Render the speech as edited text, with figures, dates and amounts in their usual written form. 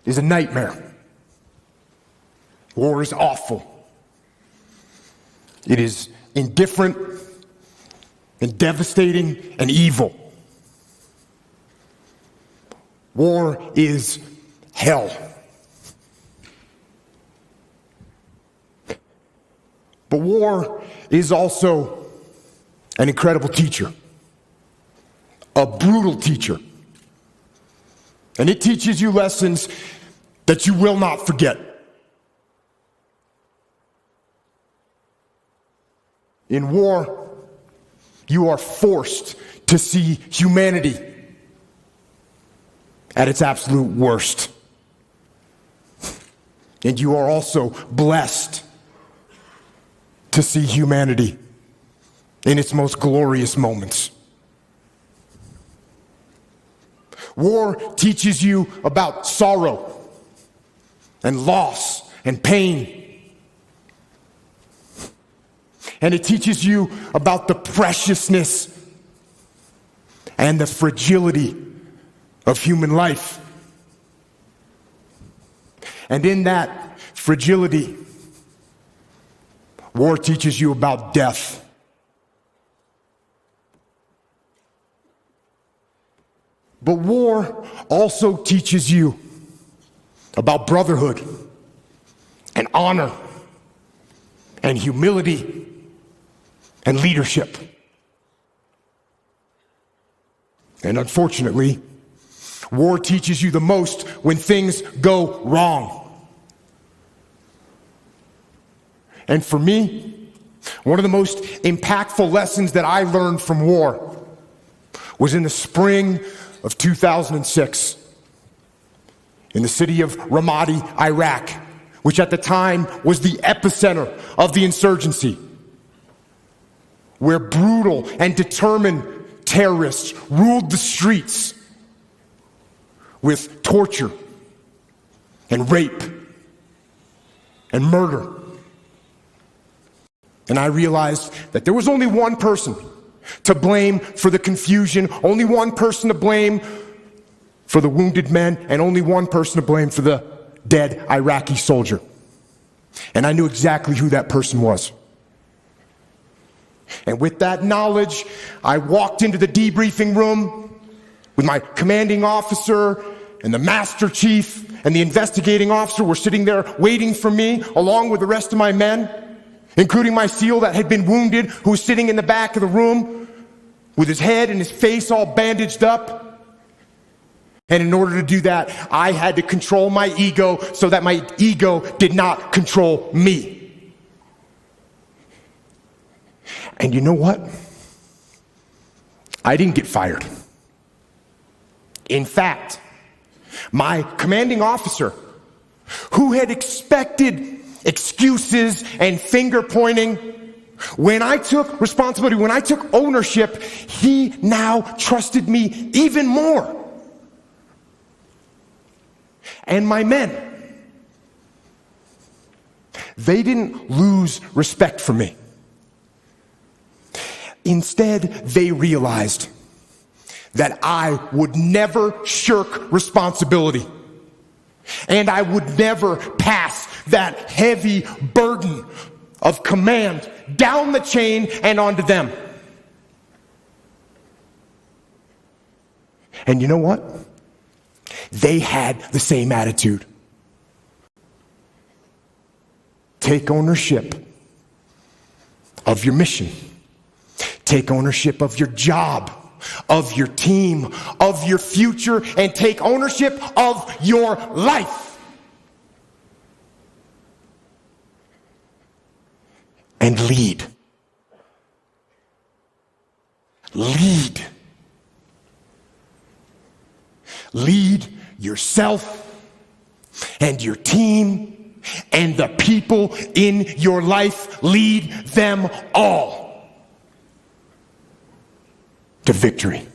is a nightmare. War is awful. It is indifferent and devastating and evil. War is hell. But war is also an incredible teacher, a brutal teacher. And it teaches you lessons that you will not forget. In war, you are forced to see humanity at its absolute worst. And you are also blessed to see humanity in its most glorious moments. War teaches you about sorrow and loss and pain. And it teaches you about the preciousness and the fragility of human life. And in that fragility, war teaches you about death. But war also teaches you about brotherhood and honor and humility and leadership. And unfortunately, war teaches you the most when things go wrong. And for me, one of the most impactful lessons that I learned from war was in the spring of 2006 in the city of Ramadi, Iraq, which at the time was the epicenter of the insurgency, where brutal and determined terrorists ruled the streets with torture and rape and murder. And I realized that there was only one person to blame for the confusion, only one person to blame for the wounded men, and only one person to blame for the dead Iraqi soldier. And I knew exactly who that person was. And with that knowledge, I walked into the debriefing room with my commanding officer, and the master chief and the investigating officer were sitting there waiting for me, along with the rest of my men, including my SEAL that had been wounded, who was sitting in the back of the room with his head and his face all bandaged up. And in order to do that, I had to control my ego so that my ego did not control me. And you know what? I didn't get fired. In fact, my commanding officer, who had expected excuses and finger pointing, when I took responsibility, when I took ownership, he now trusted me even more. And my men, they didn't lose respect for me. Instead, they realized that I would never shirk responsibility, and I would never pass that heavy burden of command down the chain and onto them. And you know what? They had the same attitude. Take ownership of your mission. Take ownership of your job, of your team, of your future, and take ownership of your life. And lead. Lead. Lead yourself and your team and the people in your life. Lead them all to victory.